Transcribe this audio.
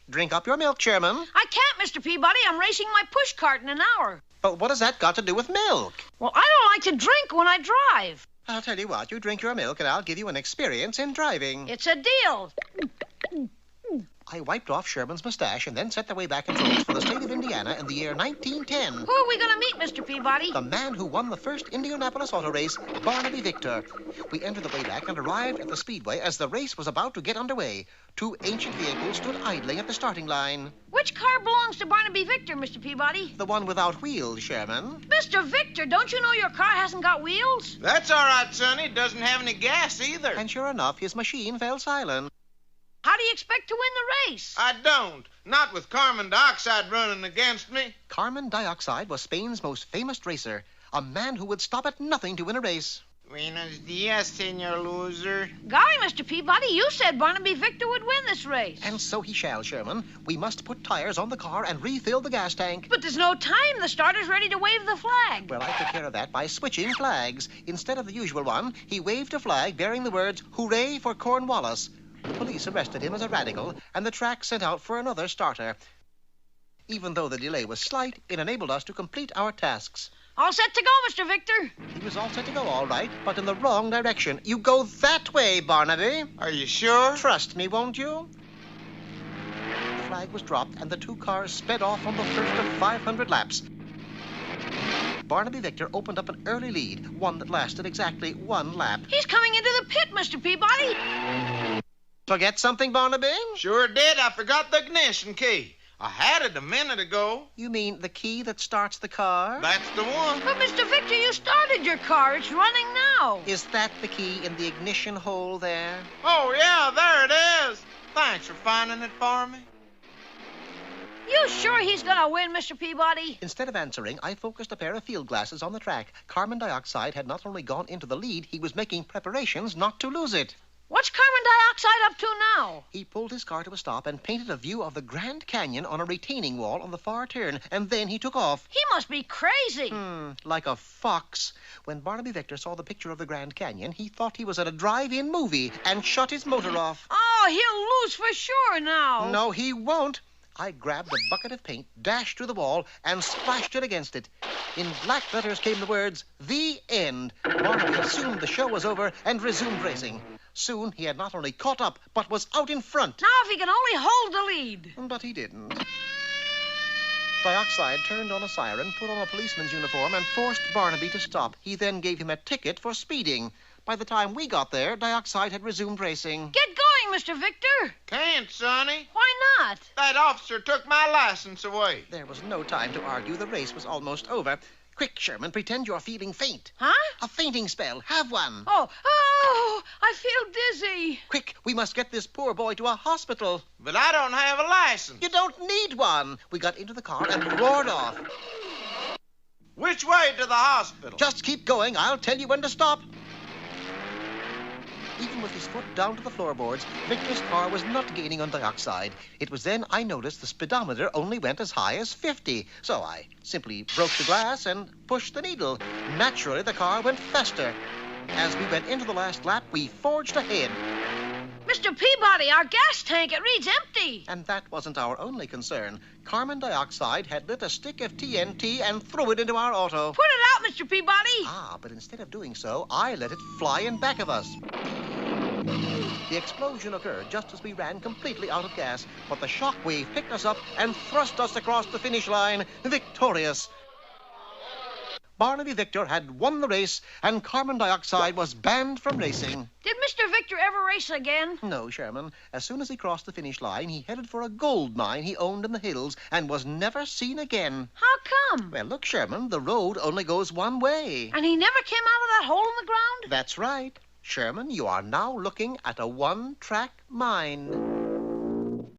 Drink up your milk, Sherman. I can't, Mr. Peabody. I'm racing my push cart in an hour. But what has that got to do with milk? Well, I don't like to drink when I drive. I'll tell you what, you drink your milk and I'll give you an experience in driving. It's a deal. I wiped off Sherman's mustache and then set the way back in forth for the state of Indiana in the year 1910. Who are we going to meet, Mr. Peabody? The man who won the first Indianapolis auto race, Barnaby Victor. We entered the way back and arrived at the speedway as the race was about to get underway. Two ancient vehicles stood idling at the starting line. Which car belongs to Barnaby Victor, Mr. Peabody? The one without wheels, Sherman. Mr. Victor, don't you know your car hasn't got wheels? That's all right, Sonny. It doesn't have any gas either. And sure enough, his machine fell silent. How do you expect to win the race? I don't. Not with carbon dioxide running against me. Carbon dioxide was Spain's most famous racer, a man who would stop at nothing to win a race. Buenos dias, senor loser. Golly, Mr. Peabody, you said Barnaby Victor would win this race. And so he shall, Sherman. We must put tires on the car and refill the gas tank. But there's no time. The starter's ready to wave the flag. Well, I took care of that by switching flags. Instead of the usual one, he waved a flag bearing the words, "Hooray for Cornwallis." The police arrested him as a radical, and the track sent out for another starter. Even though the delay was slight, it enabled us to complete our tasks. All set to go, Mr. Victor. He was all set to go, all right, but in the wrong direction. You go that way, Barnaby. Are you sure? Trust me, won't you? The flag was dropped, and the two cars sped off on the first of 500 laps. Barnaby Victor opened up an early lead, one that lasted exactly one lap. He's coming into the pit, Mr. Peabody. Forget something, Barnaby? Sure did. I forgot the ignition key. I had it a minute ago. You mean the key that starts the car? That's the one. But, Mr. Victor, you started your car. It's running now. Is that the key in the ignition hole there? Oh, yeah, there it is. Thanks for finding it for me. You sure he's going to win, Mr. Peabody? Instead of answering, I focused a pair of field glasses on the track. Carbon dioxide had not only gone into the lead, he was making preparations not to lose it. What's carbon dioxide up to now? He pulled his car to a stop and painted a view of the Grand Canyon on a retaining wall on the far turn, and then he took off. He must be crazy. Like a fox. When Barnaby Victor saw the picture of the Grand Canyon, he thought he was at a drive-in movie and shut his motor off. Oh, he'll lose for sure now. No, he won't. I grabbed a bucket of paint, dashed to the wall, and splashed it against it. In black letters came the words, "The End." Barnaby assumed the show was over and resumed racing. Soon he had not only caught up, but was out in front. Now if he can only hold the lead. But he didn't. Dioxide turned on a siren, put on a policeman's uniform, and forced Barnaby to stop. He then gave him a ticket for speeding. By the time we got there, Dioxide had resumed racing. Get going, Mr. Victor. Can't, Sonny. Why not? That officer took my license away. There was no time to argue. The race was almost over. Quick, Sherman, pretend you're feeling faint. Huh? A fainting spell. Have one. Oh, I feel dizzy. Quick, we must get this poor boy to a hospital. But I don't have a license. You don't need one. We got into the car and roared off. Which way to the hospital? Just keep going. I'll tell you when to stop. Even with his foot down to the floorboards, Victor's car was not gaining on dioxide. It was then I noticed the speedometer only went as high as 50. So I simply broke the glass and pushed the needle. Naturally, the car went faster. As we went into the last lap, we forged ahead. Mr. Peabody, our gas tank, it reads empty. And that wasn't our only concern. Carbon dioxide had lit a stick of TNT and threw it into our auto. Put it out, Mr. Peabody. But instead of doing so, I let it fly in back of us. The explosion occurred just as we ran completely out of gas, but the shock wave picked us up and thrust us across the finish line, victorious. Barnaby Victor had won the race, and carbon dioxide was banned from racing. Did Mr. Victor ever race again? No, Sherman. As soon as he crossed the finish line, he headed for a gold mine he owned in the hills and was never seen again. How come? Well, look, Sherman, the road only goes one way. And he never came out of that hole in the ground? That's right. Sherman, you are now looking at a one-track mine.